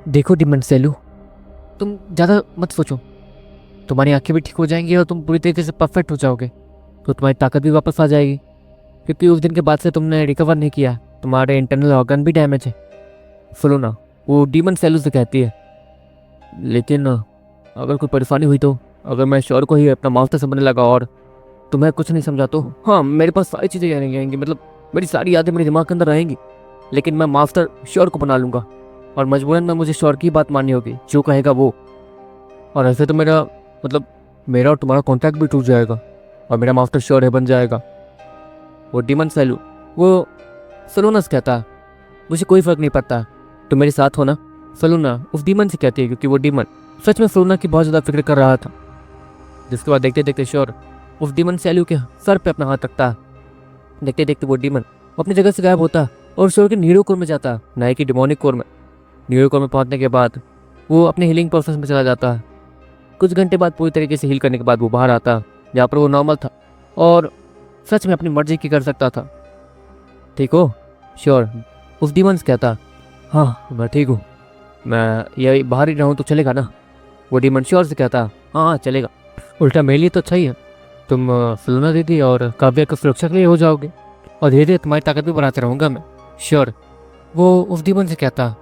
देखो डिमन सेलू, तुम ज़्यादा मत सोचो। तुम्हारी आंखें भी ठीक हो जाएंगी और तुम पूरी तरीके से परफेक्ट हो जाओगे, तो तुम्हारी ताकत भी वापस आ जाएगी। क्योंकि उस दिन के बाद से तुमने रिकवर नहीं किया, तुम्हारे इंटरनल ऑर्गन भी डैमेज है। सुनो ना, वो डीमन सेलू से कहती है, लेकिन अगर कोई परेशानी हुई तो, अगर मैं श्योर को ही अपना मास्टर समझने लगा और तुम्हें कुछ नहीं समझा तो हाँ, मेरे पास सारी चीज़ें रहेंगी, मतलब मेरी सारी यादें मेरे दिमाग के अंदर रहेंगी, लेकिन मैं मास्टर श्योर को बना लूँगा और मजबूरन में मुझे श्योर की बात माननी होगी, जो कहेगा वो। और ऐसे तो मेरा मतलब मेरा और तुम्हारा कॉन्टैक्ट भी टूट जाएगा और मेरा मास्टर श्योर है बन जाएगा। वो डीमन सेलू, वो सलोना से कहता है, मुझे कोई फ़र्क नहीं पड़ता, तुम मेरे साथ हो ना। सलोना उस डीमन से कहती है, क्योंकि वो डीमन सच में सलोना की बहुत ज़्यादा फिक्र कर रहा था। जिसके बाद देखते देखते श्योर उस डीमन सेलू के सर पे अपना हाथ रखता है। देखते देखते वो डीमन अपनी जगह से गायब होता और श्योर के नीरो कोर में जाता, ना कि डिमोनिक कोर में। नीरो कोर में पहुंचने के बाद वो अपने हीलिंग प्रोसेस में चला जाता है। कुछ घंटे बाद पूरी तरीके से हील करने के बाद वो बाहर आता, जहाँ पर वो नॉर्मल था और सच में अपनी मर्जी की कर सकता था। ठीक हो श्योर? उस डीमन से कहता, हाँ मैं ठीक हूँ, मैं ये बाहर ही रहूँ तो चलेगा ना। वो डीमन श्योर से कहता, हाँ हाँ चलेगा, उल्टा मेरे लिए तो अच्छा ही है। तुम सलोना दीदी और काव्या की सुरक्षा के लिए हो जाओगे और धीरे धीरे तुम्हारी ताकत भी बढ़ाते रहूँगा मैं। श्योर। वो उस डीमन से कहता,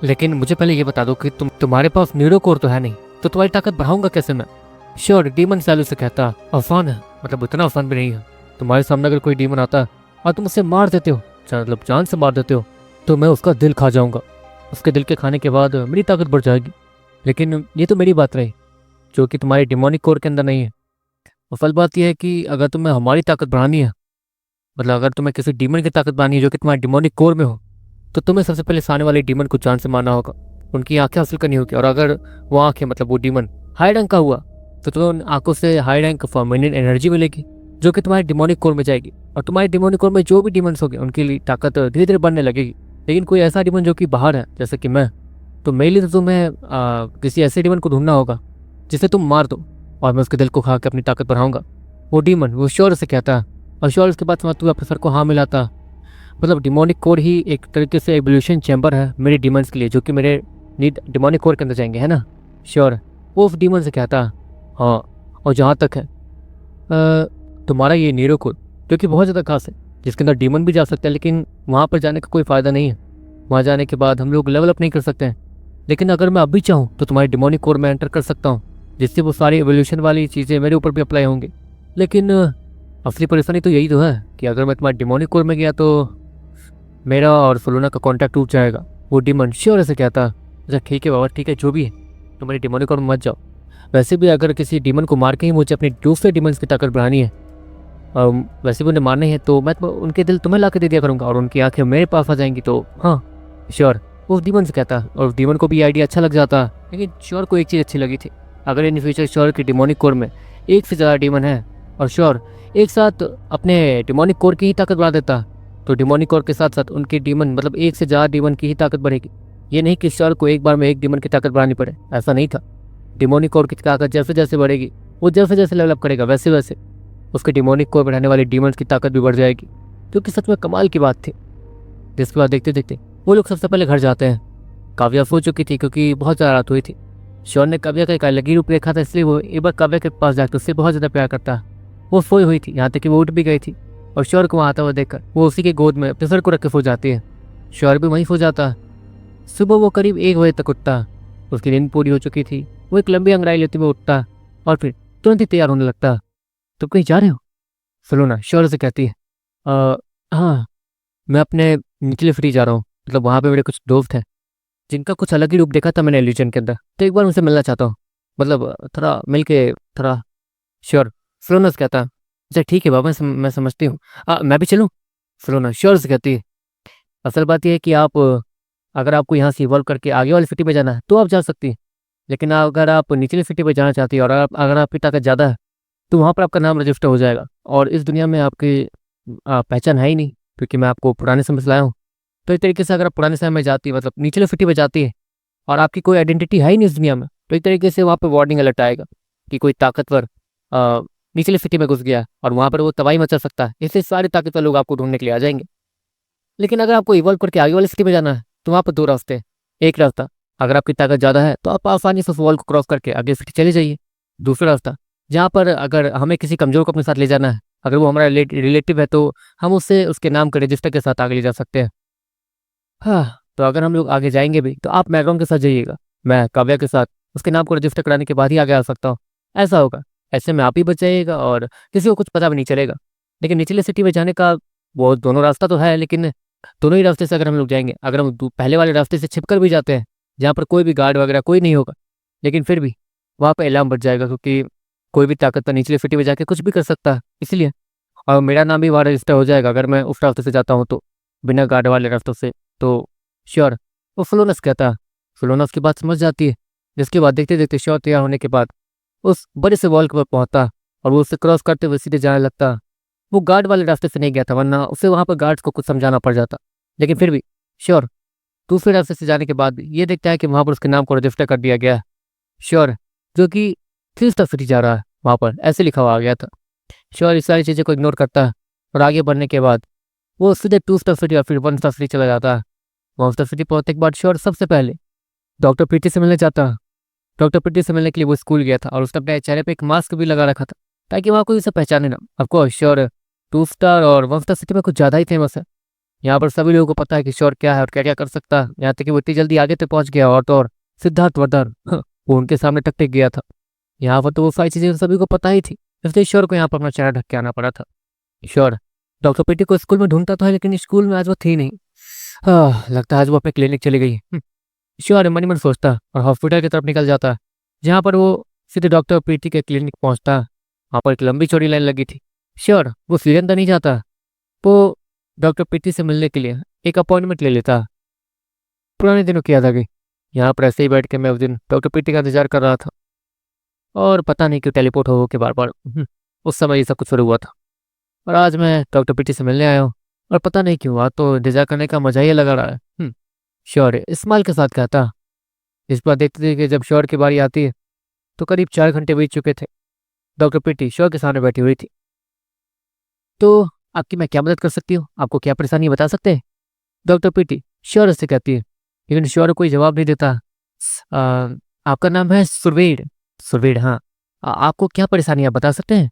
लेकिन मुझे पहले ये बता दो कि तुम्हारे पास नीरो कोर तो है नहीं, तो तुम्हारी ताकत बढ़ाऊंगा कैसे मैं। श्योर डीमन सेलू से कहता, आसान है, मतलब इतना आसान भी नहीं है। तुम्हारे सामने अगर कोई डीमन आता और तुम उसे मार देते हो, मतलब जान से मार देते हो, तो मैं उसका दिल खा जाऊंगा। उसके दिल के खाने के बाद मेरी ताकत बढ़ जाएगी। लेकिन ये तो मेरी बात रही, जो कि तुम्हारी डिमोनिक कोर के अंदर नहीं है। असल बात यह है कि अगर तुम्हें हमारी ताकत बढ़ानी है, मतलब अगर तुम्हें किसी डीमन की ताकत बढ़ानी है जो कि तुम्हारी डिमोनिक कोर में हो, तो तुम्हें सबसे पहले सामने वाले डीमन को जान से मारना होगा, उनकी आंखें हासिल करनी होगी। और अगर वो आंखें मतलब वो डीमन हाई रैंक का हुआ, तो तुम्हें उन आंखों से हाई रैंक फॉर्मिनेंट एनर्जी मिलेगी, जो कि तुम्हारी डिमोनिक कोर में जाएगी। और तुम्हारी डिमोनिक कोर में जो भी डीमंस होंगे उनकी लिए ताकत धीरे धीरे बढ़ने लगेगी। लेकिन कोई ऐसा डीमन जो कि बाहर है, जैसे कि मैं, तो मेरे लिए तो तुम्हें किसी ऐसे डीमन को ढूंढना होगा जिसे तुम मार दो, और मैं उसके दिल को खा के अपनी ताकत बढ़ाऊंगा। वो डीमन वो श्योर से कहता है, और श्योर उसके बाद तू अपने सर को हाँ मिलाता। मतलब डिमोनिक कोर ही एक तरीके से एवोल्यूशन चैम्बर है मेरे डीमंस के लिए, जो कि मेरे नीड डिमोनिक कोर के अंदर जाएंगे, है ना। श्योर। वो उस डीमन से कहता, हाँ। और जहाँ तक है तुम्हारा ये नीरो कोर, जो कि बहुत ज़्यादा खास है, जिसके अंदर डीमन भी जा सकता है, लेकिन वहाँ पर जाने का कोई फ़ायदा नहीं है। वहाँ जाने के बाद हम लोग लेवल अप नहीं कर सकते हैं। लेकिन अगर मैं अभी चाहूँ तो तुम्हारी डिमोनिक कोर में एंटर कर सकता हूँ, जिससे वो सारी एवोल्यूशन वाली चीज़ें मेरे ऊपर भी अप्लाई होंगी। लेकिन असली परेशानी तो यही तो है कि अगर मैं तुम्हारी डिमोनिक कोर में गया तो मेरा और सोलोना का कॉन्टैक्ट टूट जाएगा। वो डीमन श्योर ऐसे कहता, अच्छा ठीक है बाबा, ठीक है जो भी है, तुम्हारी डिमोनिक कोर में मत जाओ। वैसे भी अगर किसी डीमन को मार के ही मुझे अपने दूसरे डीमंस की ताकत बढ़ानी है, और वैसे भी उन्हें मारने हैं, तो मैं उनके दिल तुम्हें ला के दे दिया करूँगा और उनकी आंखें मेरे पास आ जाएंगी। तो हाँ श्योर। वो डीमन से कहता, और डीमन को भी आइडिया अच्छा लग जाता। लेकिन श्योर को एक चीज़ अच्छी लगी थी, अगर इन फ्यूचर श्योर की डिमोनिक कोर में एक से ज़्यादा डीमन है और श्योर एक साथ अपने डिमोनिक कोर की ही ताकत बढ़ा देता, तो डिमोनिक कोर के साथ साथ उनके डीमन मतलब एक से ज़्यादा डीमन की ही ताकत बढ़ेगी। ये नहीं कि श्योर को एक बार में एक डीमन की ताकत बढ़ानी पड़े, ऐसा नहीं था। डिमोनिक कोर की ताकत जैसे जैसे बढ़ेगी, वो जैसे जैसे लेवल अप करेगा, वैसे वैसे उसके डिमोनिक कोर बढ़ाने वाले डीमंस की ताकत भी बढ़ जाएगी, जो कि सच में कमाल की बात थी। जिसके बाद देखते देखते वो लोग सबसे पहले घर जाते हैं। काव्या सो चुकी थी क्योंकि बहुत ज़्यादा रात हुई थी। श्योर ने काव्या का एक अलग ही रूप देखा था, इसलिए वो एक बार काव्या के पास जाकर उससे बहुत ज़्यादा प्यार करता। वो सोई हुई थी, यहाँ तक कि वो उठ भी गई थी, और श्योर को वहाँ आता हुआ देखकर वो उसी के गोद में अपने सर को रख के सो जाती है। श्योर भी वहीं सो जाता। सुबह वो करीब 1 बजे तक उठता, उसकी नींद पूरी हो चुकी थी। वो एक लंबी अंगड़ाई लेते हुए उठता और फिर तुरंत ही तैयार होने लगता। तुम कहीं जा रहे हो? सलोना श्योर से कहती है, हाँ मैं अपने निचले फ्री जा रहा हूँ, मतलब वहाँ पे मेरे कुछ दोस्त हैं जिनका कुछ अलग ही रूप देखा था मैंने एल्यूजन के अंदर, तो एक बार उनसे मिलना चाहता हूँ, मतलब थोड़ा मिल के थोड़ा। श्योर। सलोना से कहता, अच्छा ठीक है बाबा, मैं समझती हूँ, मैं भी चलूँ? सलोना श्योर से कहती है, असल बात यह है कि आप अगर आपको यहाँ से इवॉल्व करके आगे वाली सिटी में जाना है तो आप जा सकती हैं, लेकिन अगर आप निचली सिटी में जाना चाहती है और अगर आपकी ताकत ज़्यादा है, तो वहाँ पर आपका नाम रजिस्टर हो जाएगा और इस दुनिया में आपकी पहचान है ही नहीं, क्योंकि मैं आपको पुराने समय से लाया हूँ। तो एक तरीके से अगर आप पुराने समय में जाती है, मतलब निचले सिटी में जाती है, और आपकी कोई आइडेंटिटी है ही नहीं इस दुनिया में, तो एक तरीके से वहाँ पर वार्निंग अलर्ट आएगा कि कोई ताकतवर निचले सिटी में घुस गया और वहाँ पर वो तबाही मचा सकता है, इसलिए सारे ताकतवर लोग आपको ढूंढने के लिए आ जाएंगे। लेकिन अगर आपको इवॉल्व करके आगे वाली सिटी में जाना है, तो वहाँ पर 2 रास्ते हैं। एक रास्ता अगर आपकी ताकत ज़्यादा है तो आप आसानी से उस वॉल को क्रॉस करके आगे सिटी चले जाइए। दूसरा रास्ता, जहाँ पर अगर हमें किसी कमज़ोर को अपने साथ ले जाना है, अगर वो हमारा रिलेटिव है तो हम उससे उसके नाम के रजिस्टर के साथ आगे ले जा सकते हैं। हाँ, तो अगर हम लोग आगे जाएँगे भी तो आप मैक्रोन के साथ जाइएगा। मैं काव्या के साथ उसके नाम को रजिस्टर कराने के बाद ही आगे आ सकता हूँ। ऐसा होगा। ऐसे में आप ही बच जाइएगा और किसी को कुछ पता भी नहीं चलेगा। लेकिन निचले सिटी में जाने का वो दोनों रास्ता तो है, लेकिन दोनों ही रास्ते से अगर हम लोग जाएँगे, अगर हम पहले वाले रास्ते से छिप कर भी जाते हैं, जहाँ पर कोई भी गार्ड वगैरह कोई नहीं होगा, लेकिन फिर भी वहाँ पे अलार्म बज जाएगा, क्योंकि कोई भी ताकतवर निचले सिटी में जाके कुछ भी कर सकता है, इसलिए। और मेरा नाम भी वहाँ रजिस्टर हो जाएगा अगर मैं उस रास्ते से जाता हूँ तो, बिना गार्ड वाले रास्तों से। तो श्योर, वो फिलोनस कहता है। फिलोनस की बात समझ जाती है, जिसके बाद देखते देखते श्योर तैयार होने के बाद उस बड़े से वॉल के ऊपर पहुंचता और वो उसे क्रॉस करते हुए सीधे जाने लगता। वो गार्ड वाले रास्ते से नहीं गया था, वरना उसे वहाँ पर गार्ड्स को कुछ समझाना पड़ जाता, लेकिन फिर भी श्योर दूसरे रास्ते से जाने के बाद भी ये देखता है कि वहाँ पर उसके नाम को रजिस्टर कर दिया गया है। श्योर, जो कि 3 स्टार सिटी जा रहा है, वहाँ पर ऐसे लिखा हुआ आ गया था। श्योर इस सारी चीज़ें को इग्नोर करता है और आगे बढ़ने के बाद वो सीधे 2 स्टार सिटी और फिर 1 स्टार सिटी चला जाता है। 1 स्टार सिटी पहुंचने के बाद श्योर सबसे पहले डॉक्टर पीटी से मिलने जाता है। डॉक्टर पीटी से मिलने के लिए वो स्कूल गया था और उसने अपने चेहरे पे एक मास्क भी लगा रखा था, ताकि वहाँ कोई उसे पहचाने ना। ऑफकोर्स श्योर 2 स्टार और 1 स्टार सिटी में कुछ ज़्यादा ही फेमस है। यहाँ पर सभी लोगों को पता है कि श्योर क्या है और क्या क्या कर सकता है। यहाँ तक कि वो इतनी जल्दी आगे तक पहुँच गया, और तो और सिद्धार्थ वर्धन वो उनके सामने टकटक गया था। यहाँ पर तो वो सारी चीज़ें सभी को पता ही थी, इसलिए श्योर को यहाँ पर अपना चेहरा ढक के आना पड़ा था। श्योर डॉक्टर पीटी को स्कूल में ढूंढता तो है, लेकिन स्कूल में आज वो थी नहीं। हाँ, लगता है आज वो अपने क्लिनिक चली गई। श्योर मन ही मन सोचता और हॉस्पिटल की तरफ निकल जाता, जहाँ पर वो सीधे डॉक्टर पीटी के क्लिनिक पहुँचता। वहाँ पर एक लंबी चौड़ी लाइन लगी थी। श्योर वो सीधे अंदर नहीं जाता, वो डॉक्टर पीटी से मिलने के लिए एक अपॉइंटमेंट ले लेता। पुराने दिनों की याद आ गई। यहाँ पर ऐसे ही बैठ के मैं उस दिन डॉक्टर पीटी का इंतजार कर रहा था, और पता नहीं क्यों टेलीपोर्ट हो के बार बार उस समय ये सब कुछ शुरू हुआ था। और आज मैं डॉक्टर पीटी से मिलने आया हूँ, और पता नहीं क्यों आज तो इंतजार करने का मजा ही लगा रहा है। श्योर स्माइल के साथ कहता। इस बार देखते थे कि जब श्योर की बारी आती है तो करीब 4 घंटे बीत चुके थे। डॉक्टर पीटी श्योर के सामने बैठी हुई थी। तो आपकी मैं क्या मदद कर सकती हूँ, आपको क्या परेशानी बता सकते हैं? डॉक्टर पीटी श्योर से कहती है, लेकिन श्योर कोई जवाब नहीं देता। आपका नाम है सुरवीर? सुरवीर, हाँ। आपको क्या परेशानी आप बता सकते हैं?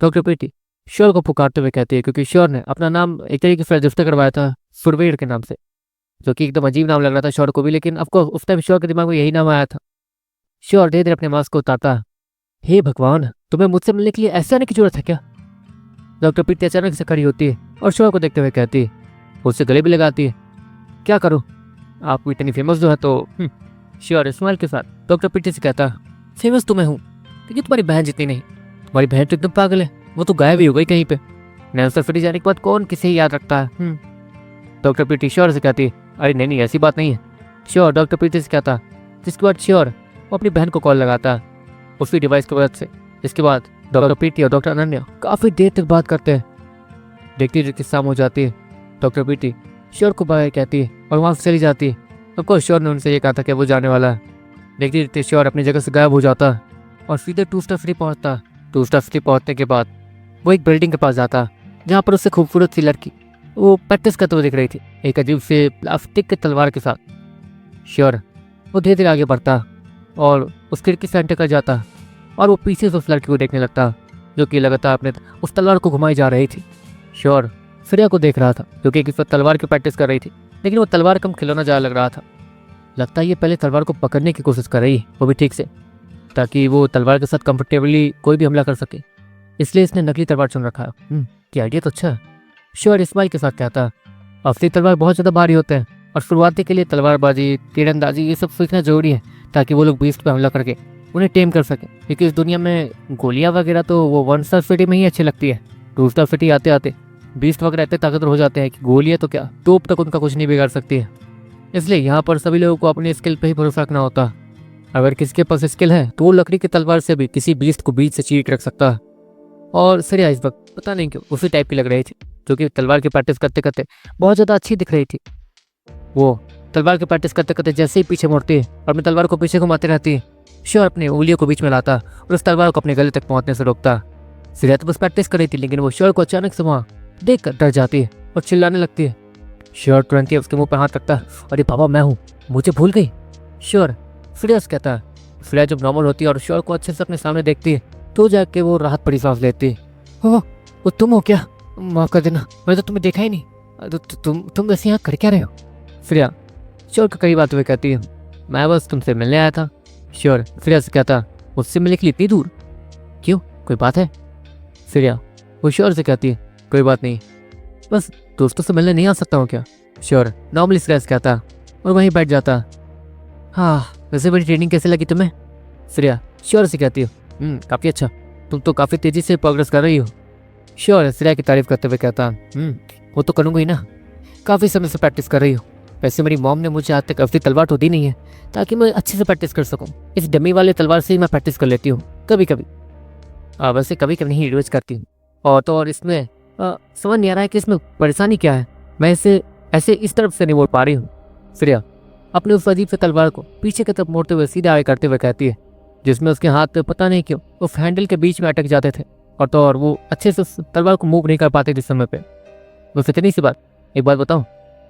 डॉक्टर पीटी श्योर को पुकारते हुए कहती है, क्योंकि श्योर ने अपना नाम एक तरीके से रजिस्टर करवाया था सुरवीर के नाम से, जो कि एकदम अजीब नाम लग रहा था श्योर को भी, लेकिन ऑफकोर्स उस टाइम श्योर के दिमाग में यही नाम आया था। श्योर धीरे धीरे अपने मास्क को उतारता। हे भगवान, तुम्हें मुझसे मिलने के लिए ऐसे आने की जरूरत है क्या? डॉक्टर पीटी अचानक से खड़ी होती है और श्योर को देखते हुए कहती है, उससे गले भी लगाती है। क्या करूँ, आप इतनी फेमस जो है तो। श्योर स्माइल के साथ डॉक्टर पीटी से कहता, फेमस तो मैं हूँ, लेकिन तुम्हारी बहन जितनी नहीं। तुम्हारी बहन तो एकदम पागल है, वो तो गायब ही हो गई कहीं पे। नैन्सर सिटी जाने के बाद कौन किसे याद रखता है? डॉक्टर पीटी श्योर से कहती है, अरे नहीं नहीं ऐसी बात नहीं है। श्योर डॉक्टर पीटी से कहता, जिसके बाद श्योर वो अपनी बहन को कॉल लगाता उसी डिवाइस की मदद से। जिसके बाद डॉक्टर पीटी और डॉक्टर अनन्या काफ़ी देर तक बात करते हैं। देखती देखती शाम हो जाती है। डॉक्टर पीटी श्योर को बाय कहती है और वहाँ से चली जाती है। ऑफकोर्स श्योर ने उनसे ये कहा था कि वो जाने वाला है। देखती देखती श्योर अपनी जगह से गायब हो जाता है और सीधे 2 स्टार सिटी पहुँचता। 2 स्टार सिटी पहुँचने के बाद वो एक बिल्डिंग के पास जाता, जहाँ पर उससे खूबसूरत सी लड़की वो प्रैक्टिस करते हुए दिख रही थी, एक अजीब से प्लास्टिक के तलवार के साथ। श्योर वो धीरे धीरे आगे बढ़ता और उस खिड़की से एंटर कर जाता, और वो पीछे से उस लड़की को देखने लगता, जो कि लगातार अपने उस तलवार को घुमाई जा रही थी। श्योर श्रेया को देख रहा था, जो कि किसी तलवार की प्रैक्टिस कर रही थी, लेकिन वो तलवार कम खिलौना जा लग रहा था। लगता है ये पहले तलवार को पकड़ने की कोशिश कर रही है, वो भी ठीक से, ताकि वो तलवार के साथ कंफर्टेबली कोई भी हमला कर सके, इसलिए इसने नकली तलवार चुन रखा है। क्या आइडिया तो अच्छा है। श्योर स्माइल के साथ कहता, असली तलवार बहुत ज़्यादा भारी होते हैं, और शुरुआती के लिए तलवारबाजी तीरंदाजी ये सब सीखना जरूरी है, ताकि वो लोग बीस्ट पर हमला करके उन्हें टेम कर सकें। क्योंकि इस दुनिया में गोलियां वगैरह तो वो 1 स्टार सिटी में ही अच्छी लगती है। 2 स्टार सिटी आते आते बीस्ट वगैरह इतने ताकतवर हो जाते हैं कि गोलियां तो क्या तोप तक उनका कुछ नहीं बिगाड़ सकती है। इसलिए यहाँ पर सभी लोगों को अपनी स्किल पे ही भरोसा रखना होता है। अगर किसी के पास स्किल है तो वो लकड़ी की तलवार से भी किसी बीस्ट को बीच से चीर रख सकता है। और श्रेया इस वक्त पता नहीं क्यों उसी टाइप की लग रही थी, जो कि तलवार की प्रैक्टिस करते करते बहुत ज़्यादा अच्छी दिख रही थी। वो तलवार की प्रैक्टिस करते करते जैसे ही पीछे मुड़ती है और अपनी तलवार को पीछे घुमाती रहती है, श्योर अपनी उंगलियों को बीच में लाता और उस तलवार को अपने गले तक पहुंचने से रोकता। श्रेया तो बस प्रैक्टिस कर रही थी, लेकिन वो श्योर को अचानक से वहाँ देख कर डर जाती है और चिल्लाने लगती है। श्योर तुरंत ही उसके मुंह पर हाथ रखता है, अरे बाबा मैं हूँ, मुझे भूल गई। श्योर, श्रेया से कहता। श्रेया जब नॉर्मल होती है और श्योर को अच्छे से अपने सामने देखती है तो जाके वो राहत भरी सांस लेती है। वो तुम हो क्या? माफ कर देना, मैंने तो तुम्हें देखा ही नहीं। तुम वैसे यहाँ कर क्या रहे हो? श्रेया श्योर के करीब आते हुए कहती है, मैं बस तुमसे मिलने आया था। श्योर श्रेया से कहता, मुझसे मिलने के लिए इतनी दूर? क्यों, कोई बात है? श्रेया वो श्योर से कहती है, कोई बात नहीं, बस दोस्तों से मिलने नहीं आ सकता हूँ क्या? श्योर नॉर्मली श्रेया से कहता और वहीं बैठ जाता। हाँ, वैसे बड़ी ट्रेनिंग कैसे लगी तुम्हें? श्रेया श्योर से कहती हो, काफ़ी अच्छा, तुम तो काफ़ी तेज़ी से प्रोग्रेस कर रही हो। श्योर श्रेया की तारीफ करते हुए कहता, वो तो करूँगा ही ना, काफ़ी समय से प्रैक्टिस कर रही हो। वैसे मेरी मॉम ने मुझे आज तक असली तलवार तो दी नहीं है ताकि मैं अच्छे से प्रैक्टिस कर सकूँ। इस डमी वाले तलवार से ही मैं प्रैक्टिस कर लेती हूँ कभी कभी। वैसे कभी कभी नहीं यूज करती हूँ। और इसमें समझ नहीं आ रहा है कि इसमें परेशानी क्या है। मैं इसे ऐसे इस तरफ से नहीं मोड़ पा रही हूँ। श्रेया अपने उस अजीब से तलवार को पीछे की तरफ मोड़ते हुए सीधे आगे करते हुए कहती है, जिसमें उसके हाथ पता नहीं क्यों उस हैंडल के बीच में अटक जाते थे और वो अच्छे से उस तलवार को मूव नहीं कर पाते जिस समय पे। बस इतनी सी बात। एक बात बताऊँ,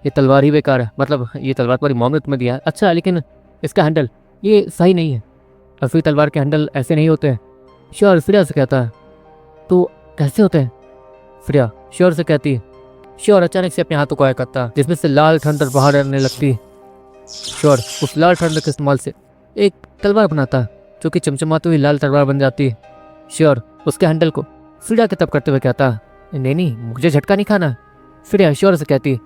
ये तलवार ही बेकार है, मतलब ये तलवार तुम्हारी मॉम ने तुम्हें दिया है अच्छा, लेकिन इसका हैंडल ये सही नहीं है। असली तलवार के हैंडल ऐसे नहीं होते हैं। श्योर श्रेया से कहता है, तो कैसे होते हैं? श्रेया श्योर से कहती है। श्योर अचानक से अपने हाथों को आया करता जिसमें से लाल ठंडर बाहर आने लगती है। श्योर उस लाल ठंडर के इस्तेमाल से एक तलवार बनाता है जो कि चमचमाती हुई लाल तलवार बन जाती है। श्योर उसके हैंडल को श्रेया के तब करते हुए कहता है, नहीं मुझे झटका नहीं खाना। श्रेया श्योर से कहती है,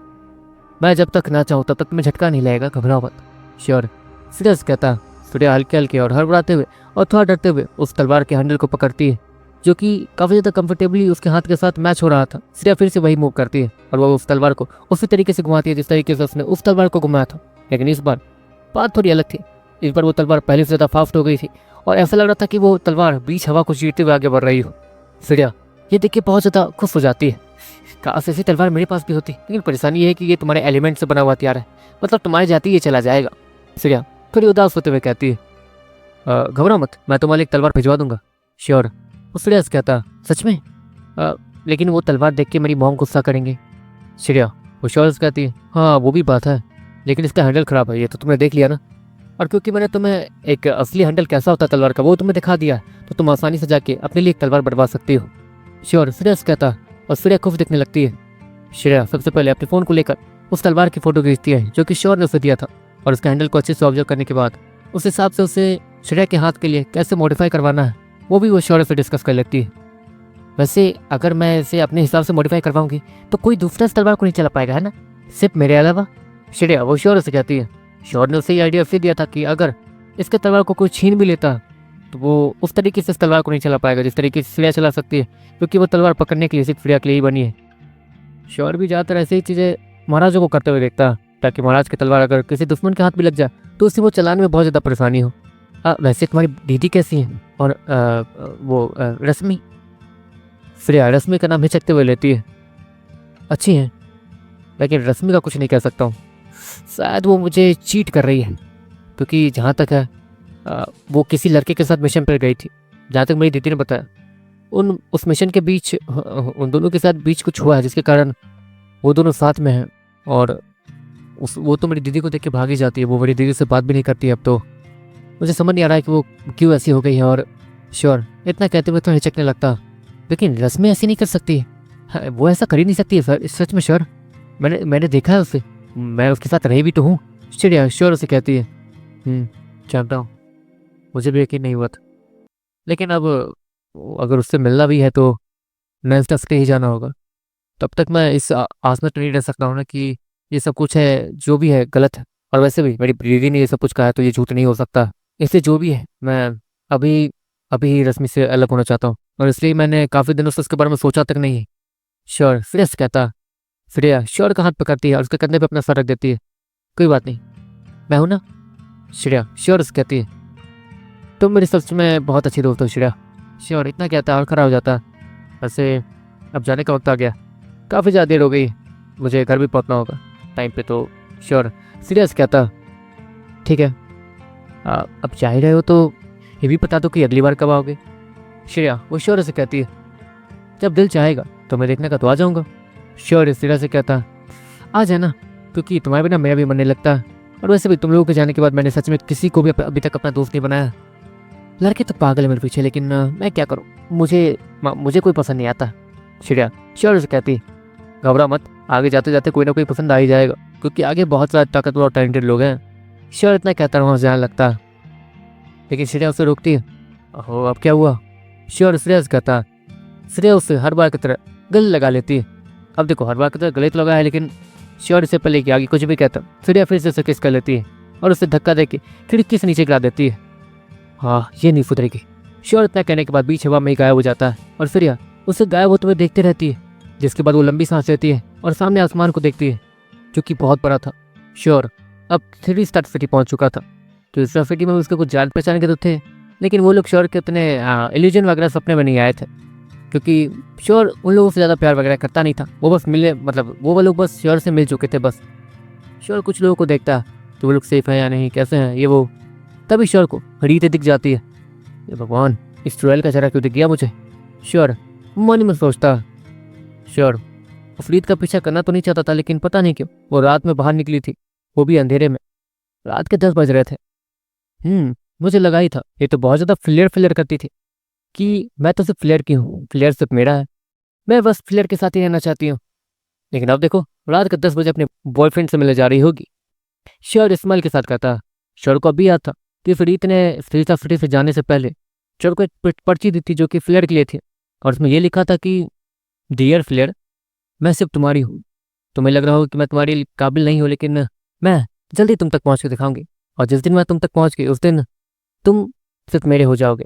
मैं जब तक ना चाहूँ तब तक तुम्हें झटका नहीं लगेगा, घबराओ मत। श्योर श्रेया से कहता। श्रेया हल्के हल्के और हड़बड़ाते हुए और थोड़ा डरते हुए उस तलवार के हैंडल को पकड़ती है जो कि काफ़ी ज़्यादा कंफर्टेबली उसके हाथ के साथ मैच हो रहा था। श्रेया फिर से वही मूव करती है और वो उस तलवार को उसी तरीके से घुमाती है जिस तरीके से उसने उस तलवार को घुमाया था। लेकिन इस बार बात थोड़ी अलग थी। इस बार वो तलवार पहले से ज़्यादा फास्ट हो गई थी और ऐसा लग रहा था कि वो तलवार बीच हवा को चीरते हुए आगे बढ़ रही हो। श्रेया ये देख के बहुत ज़्यादा खुश हो जाती है। काश ऐसी तलवार मेरे पास भी होती, लेकिन परेशानी ये है कि ये तुम्हारे एलिमेंट से बना हुआ हथियार है, मतलब तुम्हारे जाते ही ये चला जाएगा। श्रेया थोड़ी उदास होते हुए कहती है, घबराओ मत, मैं तुम्हारे एक तलवार भिजवा दूंगा। श्योर उस श्रेया से कहता, सच में? लेकिन वो तलवार देख के मेरी मॉम गुस्सा करेंगे। श्रेया वो श्योर से कहती है, हाँ वो भी बात है, लेकिन इसका हैंडल ख़राब है, ये तो तुमने देख लिया ना। और क्योंकि मैंने तुम्हें एक असली हैंडल कैसा होता है तलवार का वो तुम्हें दिखा दिया, तो तुम आसानी से जाके अपने लिए एक तलवार बनवा सकती हो। श्योर श्रेया से कहता और श्रेया खुश दिखने लगती है। श्रेया सबसे पहले अपने फ़ोन को लेकर उस तलवार की फ़ोटो खींचती है जो कि श्योर ने उसे दिया था और उसके हैंडल को अच्छे से ऑब्जर्व करने के बाद उस हिसाब से उसे श्रेया के हाथ के लिए कैसे मॉडिफाई करवाना है वो भी वो श्योर से डिस्कस कर लेती है। वैसे अगर मैं इसे अपने हिसाब से मॉडिफाई करवाऊंगी तो कोई दूसरा इस तलवार को नहीं चला पाएगा, है ना, सिर्फ मेरे अलावा? श्रेया वो श्योर से कहती है। श्योर ने उसे ये आइडिया फिर दिया था कि अगर इसके तलवार को कोई छीन भी लेता तो वो उस तरीके से इस तलवार को नहीं चला पाएगा जिस तरीके से श्रेया चला सकती है, क्योंकि वो तलवार पकड़ने के लिए सिर्फ श्रेया के लिए ही बनी है। श्योर भी ज़्यादातर ऐसी ही चीज़ें महाराजों को करते हुए देखता ताकि महाराज की तलवार अगर किसी दुश्मन के हाथ भी लग जाए तो उसे वो चलाने में बहुत ज़्यादा परेशानी हो। वैसे तुम्हारी दीदी कैसी है? और वो रश्मि? श्रेया रश्मि का नाम हिचकते हुए लेती है। अच्छी हैं, लेकिन रश्मि का कुछ नहीं कह सकता हूँ, शायद वो मुझे चीट कर रही है, क्योंकि जहाँ तक है वो किसी लड़के के साथ मिशन पर गई थी, जहाँ तक मेरी दीदी ने बताया। उस मिशन के बीच उन दोनों के साथ बीच कुछ हुआ है जिसके कारण वो दोनों साथ में हैं और वो तो मेरी दीदी को देख के भाग ही जाती है, वो मेरी दीदी से बात भी नहीं करती है। अब तो मुझे समझ नहीं आ रहा है कि वो क्यों ऐसी हो गई है। और श्योर इतना कहते हुए तो हिचकने लगता, लेकिन रश्मि ऐसी नहीं कर सकती, वो ऐसा कर ही नहीं सकती है सर, सच में श्योर, मैंने देखा है उसे, मैं उसके साथ रही भी तो हूँ। श्रेया श्योर उसे कहती है, जानता हूँ, मुझे भी यकीन नहीं हुआ था, लेकिन अब अगर उससे मिलना भी है तो नेक्स्ट डे ही जाना होगा। तब तक मैं इस आस में तो नहीं रह सकता हूँ ना कि ये सब कुछ है जो भी है गलत है। और वैसे भी मेरी दीदी ने ये सब कुछ कहा है तो ये झूठ नहीं हो सकता, इसलिए जो भी है मैं अभी ही रश्मि से अलग होना चाहता हूँ और इसलिए मैंने काफ़ी दिनों से उसके बारे में सोचा तक नहीं है। श्योर श्रेया से कहता। श्रेया श्योर का हाथ पकड़ती है और उसके कंधे पे अपना सर रख देती है। कोई बात नहीं, मैं हूं ना। श्रेया श्योर से कहती है, तुम मेरी सच में बहुत अच्छी दोस्त हो श्रेया। श्योर इतना कहता है और खड़ा हो जाता। वैसे अब जाने का वक्त आ गया, काफ़ी ज़्यादा देर हो गई, मुझे घर भी पहुंचना होगा टाइम पे। तो श्योर श्रेया से कहता, ठीक है अब जा ही रहे हो तो ये भी बता दो कि अगली बार कब आओगे। श्रेया वो श्योर से कहती है, जब दिल चाहेगा तो मैं देखने का तो आ जाऊँगा। श्योर श्रेया से कहता, आ जाना, क्योंकि तुम्हारे बिना मेरा भी मन नहीं लगता। और वैसे भी तुम लोगों के जाने के बाद मैंने सच में किसी को भी अभी तक अपना दोस्त नहीं बनाया। लड़के तो पागल है मेरे पीछे, लेकिन मैं क्या करूँ, मुझे कोई पसंद नहीं आता। श्रेया श्योर से कहती, घबरा मत, आगे जाते जाते कोई ना कोई पसंद आ ही जाएगा, क्योंकि आगे बहुत सारे ताकतवर और टैलेंटेड लोग हैं। श्योर इतना कहता रहा ध्यान लगता, लेकिन श्रेया उसे रोकती है। ओहो अब क्या हुआ? श्योर श्रेया से कहता। श्रेया उसे हर बार की तरह गले लगा लेती है। अब देखो हर बार की तरह गले तो लगा है, लेकिन श्योर इससे पहले कि आगे कुछ भी कहता श्रेया फिर से उसे किस कर लेती है और उसे धक्का देके खिड़की से नीचे गिरा देती है। हाँ ये नहीं सुधरेगी। श्योर इतना कहने के बाद बीच हवा में ही गायब हो जाता है और श्रेया उसे गायब होते हुए देखती रहती है, जिसके बाद वो लंबी सांस लेती है और सामने आसमान को देखती है जो कि बहुत बड़ा था। श्योर अब 3 स्टार सिटी पहुंच चुका था, तो इस सिटी में उसके कुछ जान पहचान के तो थे, लेकिन वो लोग श्योर के इतने इल्यूजन वगैरह सपने में नहीं आए थे, क्योंकि श्योर उन लोगों से ज़्यादा प्यार वगैरह करता नहीं था। वो बस मिले, मतलब वो लोग बस श्योर से मिल चुके थे बस। श्योर कुछ लोगों को देखता तो वो लोग सेफ है या नहीं, कैसे हैं ये वो। तभी श्योर को रीत दिख जाती है। ये भगवान, इस ट्रेल का चेहरा क्यों दिख गया मुझे? श्योर मन में सोचता। श्योर रीत का पीछा करना तो नहीं चाहता था, लेकिन पता नहीं क्यों वो रात में बाहर निकली थी, वो भी अंधेरे में। रात के 10 बज रहे थे। मुझे लगा ही था ये तो बहुत ज़्यादा फ्लेयर करती थी कि मैं तो सिर्फ फ्लेयर की हूँ, फ्लेयर सिर्फ मेरा है, मैं बस फ्लेयर के साथ ही रहना चाहती हूँ। लेकिन अब देखो रात के 10 बजे अपने बॉयफ्रेंड से मिलने जा रही होगी। श्योर स्माइल के साथ कहता। श्योर को अभी याद था कि रीत ने सीता सिटी से जाने से पहले श्योर को एक पर्ची दी थी जो कि फ्लेयर के लिए थी, और उसमें यह लिखा था कि डियर फ्लेयर, मैं सिर्फ तुम्हारी हूँ। तुम्हें लग रहा हो कि मैं तुम्हारी काबिल नहीं हूँ, लेकिन मैं जल्दी तुम तक पहुँच के दिखाऊंगी, और जिस दिन मैं तुम तक पहुँच गई उस दिन तुम सिर्फ मेरे हो जाओगे।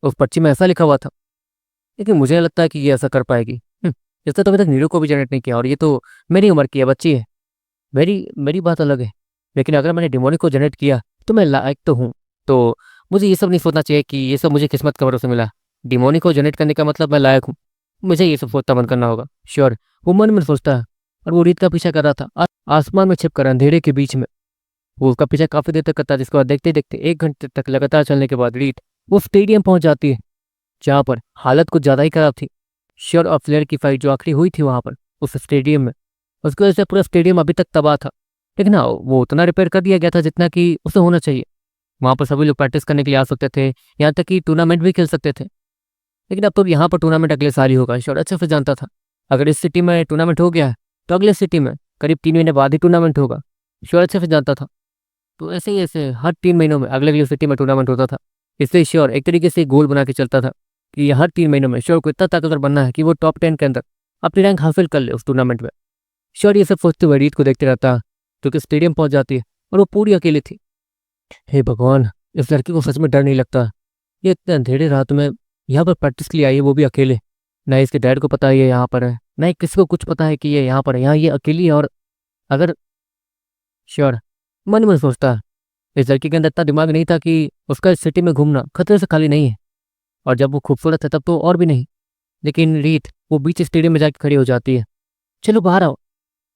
उस पर्ची में ऐसा लिखा हुआ था, लेकिन मुझे लगता है कि ये ऐसा कर पाएगी। इससे तो अभी तक नीरू को भी जनरेट नहीं किया, और ये तो मेरी उम्र की है, बच्ची है। मेरी बात अलग है, लेकिन अगर मैंने डिमोनिक को जनरेट किया तो मैं लायक तो हूँ, तो मुझे ये सब नहीं सोचना चाहिए कि ये सब मुझे किस्मत के भरोसे मिला। डिमोनिक को जनरेट करने का मतलब मैं लायक हूँ, मुझे ये सब सोचता बंद करना होगा। श्योर वो मन में सोचता है, और वो रीत का पीछा कर रहा था आसमान में छिपकर अंधेरे के बीच में। वो उसका पीछा काफी देर तक करता है, जिसके बाद देखते देखते 1 घंटे तक लगातार चलने के बाद रीत वो स्टेडियम पहुंच जाती है, जहाँ पर हालत कुछ ज़्यादा ही खराब थी। श्योर और फ्लेयर की फाइट जो आखिरी हुई थी वहाँ पर उस स्टेडियम में, उसकी वजह से पूरा स्टेडियम अभी तक तबाह था। लेकिन हाँ, वो उतना रिपेयर कर दिया गया था जितना कि उसे होना चाहिए। वहाँ पर सभी लोग प्रैक्टिस करने के लिए आ सकते थे, यहाँ तक कि टूर्नामेंट भी खेल सकते थे। लेकिन अब तो यहाँ पर टूर्नामेंट अगले साल ही होगा। श्योर अच्छे से जानता था अगर इस सिटी में टूर्नामेंट हो गया तो अगले सिटी में करीब 3 महीने बाद ही टूर्नामेंट होगा। श्योर अच्छे से जानता था। तो ऐसे ही ऐसे हर 3 महीनों में अगले सिटी में टूर्नामेंट होता था। इसलिए श्योर एक तरीके से गोल बना के चलता था कि हर 3 महीनों में श्योर को इतना ताकतवर बनना है कि वो टॉप 10 के अंदर अपनी रैंक हासिल कर ले उस टूर्नामेंट में। श्योर ये सब सोचते हुए रीत को देखते रहता, जो कि स्टेडियम पहुंच जाती है और वो पूरी अकेली थी। हे भगवान, इस लड़की को सच में डर नहीं लगता? ये इतने अंधेरे रात में यहाँ पर प्रैक्टिस के लिए आई है, वो भी अकेले। ना इसके डैड को पता है ये यहाँ पर है, ना ही किसी को कुछ पता है कि ये यहाँ पर है। यहाँ ये अकेली है, और अगर श्योर मन में सोचता, इस लड़की के अंदर इतना दिमाग नहीं था कि उसका इस सिटी में घूमना खतरे से खाली नहीं है, और जब वो खूबसूरत है तब तो और भी नहीं। लेकिन रीत वो बीच स्टेडियम में जाकर खड़ी हो जाती है। चलो बाहर आओ।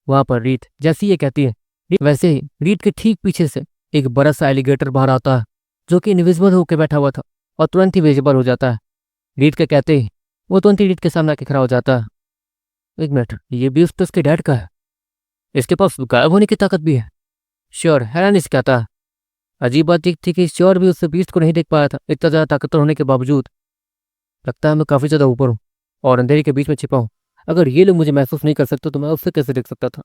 वहाँ पर रीत जैसी ये कहती है, वैसे ही रीत के ठीक पीछे से एक बड़ा सा एलिगेटर बाहर आता है, जो कि इनविजिबल होकर बैठा हुआ था और तुरंत ही विजिबल हो जाता है। रीत के कहते ही वो तुरंत ही रीत के सामने आके खड़ा हो जाता है। 1 मिनट, ये बीस्ट तो उसके डैड का है, इसके पास गायब होने की ताकत भी है। श्योर हैरानी से कहता है। अजीब बात थी कि श्योर भी उससे बीस्ट को नहीं देख पाया था, इतना ज़्यादा ताकतवर होने के बावजूद। लगता है मैं काफ़ी ज़्यादा ऊपर हूँ और अंधेरे के बीच में छिपा हूँ। अगर ये लोग मुझे महसूस नहीं कर सकते तो मैं उससे कैसे देख सकता था?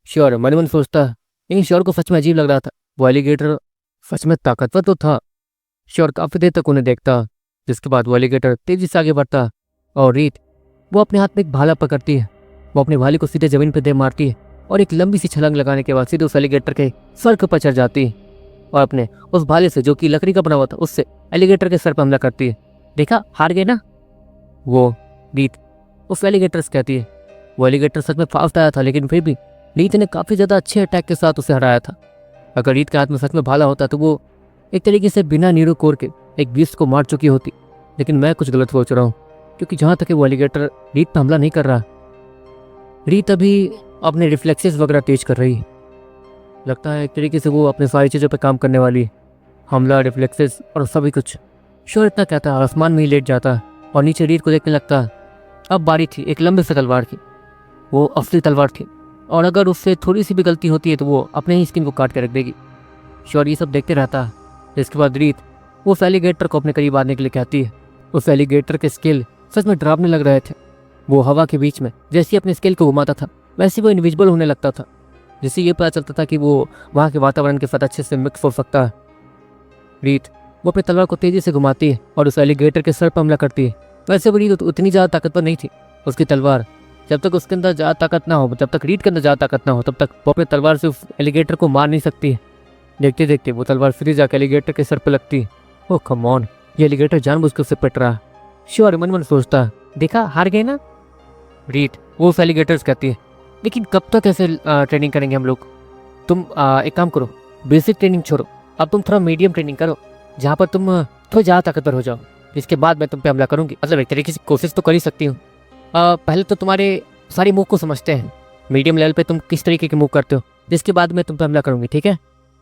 श्योर मन मन सोचता है। लेकिन श्योर को सच में अजीब लग रहा था, वो एलिगेटर सच में ताकतवर तो था। श्योर काफ़ी देर तक उन्हें देखता, जिसके बाद वो एलिगेटर तेजी से आगे बढ़ता और रीत वो अपने हाथ में एक भाला पकड़ती है। वो अपने भाले को सीधे जमीन पर दे मारती है और एक लंबी सी छलांग लगाने के बाद सीधे उस एलिगेटर के सर के ऊपर चढ़ जाती है, और अपने उस भाले से, जो कि लकड़ी का बना हुआ था, उससे एलिगेटर के सर पर हमला करती है। देखा, हार गए ना? वो रीत उस एलिगेटर से कहती है। वो एलिगेटर सच में फास्ट आया था, लेकिन फिर भी रीत ने काफ़ी ज़्यादा अच्छे अटैक के साथ उसे हराया था। अगर रीत के हाथ में सच में भाला होता तो वो एक तरीके से बिना नीरू कोर के एक बीस्ट को मार चुकी होती। लेकिन मैं कुछ गलत सोच रहा हूँ, क्योंकि जहाँ तक वो एलिगेटर रीत पर हमला नहीं कर रहा। रीत अभी अपने रिफ्लेक्सेस वगैरह तेज कर रही है। लगता है एक तरीके से वो अपने सारी चीज़ों पर काम करने वाली है, हमला, रिफ्लेक्सेस और सभी कुछ। श्योर इतना कहता है, आसमान में ही लेट जाता है और नीचे रीत को देखने लगता है। अब बारी थी एक लंबे से तलवार की। वो असली तलवार थी और अगर उससे थोड़ी सी भी गलती होती है तो वो अपने ही स्किन को काट के रख देगी। श्योर ये सब देखते रहता है। इसके बाद रीत उस एलिगेटर को अपने करीब आने के लिए कहती है। उस एलिगेटर के स्केल सच में डरावने लग रहे थे। वो हवा के बीच में जैसे ही अपने स्केल को घुमाता था वैसे वो इनविजिबल होने लगता था, जिससे ये पता चलता था कि वो वहाँ के वातावरण के साथ अच्छे से मिक्स हो सकता है। रीत वो अपनी तलवार को तेजी से घुमाती है और उस एलिगेटर के सर पर हमला करती है। वैसे वो रीत उतनी ज़्यादा ताकतवर नहीं थी। उसकी तलवार जब तक उसके अंदर ज़्यादा ताकत ना हो, जब तक रीत के अंदर ज़्यादा ताकत ना हो, तब तक वो अपनी तलवार से उस एलिगेटर को मार नहीं सकती है। देखते देखते वो तलवार फिर जाकर एलिगेटर के सर पर लगती है। ओह कम ऑन, ये एलिगेटर जानबूझ के उससे पिट रहा है। श्योर मन मन सोचता है, देखा हार गए ना। रीत वो उस एलिगेटर से कहती है, लेकिन कब तक ऐसे ट्रेनिंग करेंगे हम लोग? तुम एक काम करो, बेसिक ट्रेनिंग छोड़ो, अब तुम थोड़ा मीडियम ट्रेनिंग करो, जहाँ पर तुम थोड़ा ज़्यादा ताकतवर हो जाओ। इसके बाद मैं तुम पे हमला करूंगी। मतलब एक तरीके से कोशिश तो कर ही सकती हूँ। पहले तो तुम्हारे सारे मूव को समझते हैं, मीडियम लेवल पे तुम किस तरीके के मूव करते हो, जिसके बाद मैं तुम पे हमला करूंगी, ठीक है?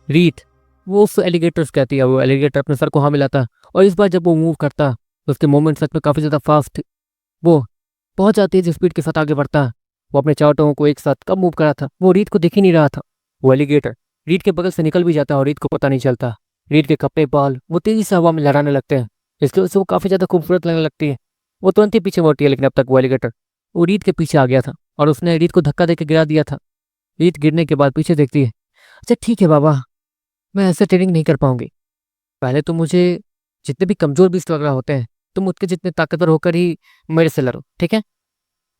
रीत वो उस एलिगेटर से कहती है। वो एलिगेटर अपने सर को हाँ मिलाता और इस बार जब वो मूव करता तो उसके मूवमेंट सच में काफ़ी ज़्यादा फास्ट। वो बहुत ज़्यादा तेज स्पीड के साथ आगे बढ़ता। वो अपने चारों टोंगों को एक साथ कब मूव करा था वो रीत को दिख ही नहीं रहा था। वो एलिगेटर रीत के बगल से निकल भी जाता और रीत को पता नहीं चलता। रीत के कपड़े बाल वो तेजी से हवा में लहराने लगते हैं, इसकी वजह से वो काफ़ी ज़्यादा खूबसूरत लगने लगती है। वो तुरंत ही पीछे मुड़ती है, लेकिन अब तक वो एलिगेटर वो रीत के पीछे आ गया था और उसने रीत को धक्का देकर गिरा दिया था। रीत गिरने के बाद पीछे देखती है। अच्छा ठीक है बाबा, मैं ऐसे ट्रेनिंग नहीं कर पाऊंगी। पहले तो मुझे जितने भी कमज़ोर बीस्ट वगैरह होते हैं तुम उसके जितने ताकतवर होकर ही मेरे से लड़ो, ठीक है?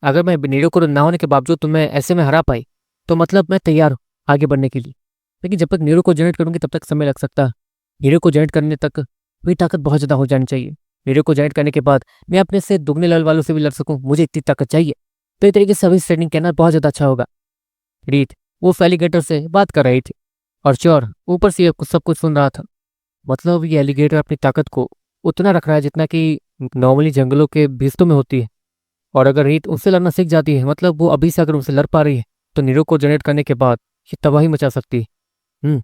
अगर मैं नीरो को ना होने के बावजूद तुम्हें ऐसे में हरा पाई तो मतलब मैं तैयार हूँ आगे बढ़ने के लिए। लेकिन जब तक नीरो को जनरेट करूंगी तब तक समय लग सकता है। नीरो को जनरेट करने तक मेरी ताकत बहुत ज़्यादा हो जानी चाहिए। नीरो को जनरेट करने के बाद मैं अपने से दुगने लेवल वालों से भी लड़ सकूँ, मुझे इतनी ताकत चाहिए। तो इस तरीके से अभी ट्रेनिंग करना बहुत ज़्यादा अच्छा होगा। रीत वो एलिगेटर से बात कर रही थी और चोर ऊपर से ये सब कुछ सुन रहा था। मतलब ये एलिगेटर अपनी ताकत को उतना रख रहा है जितना कि नॉर्मली जंगलों के भीस्तों में होती है। और अगर रीत उससे लड़ना सीख जाती है, मतलब वो अभी से अगर उनसे लड़ पा रही है, तो नीरो को जनरेट करने के बाद ये तबाही मचा सकती है।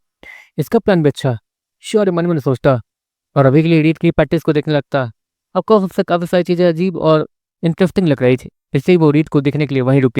इसका प्लान भी अच्छा है। श्योर मन में सोचता और अभी के लिए रीत की प्रैक्टिस को देखने लगता। अब को उससे काफ़ी सारी चीज़ें अजीब और इंटरेस्टिंग लग रही थी, इसलिए वो रीत को देखने के लिए वहीं रुकी।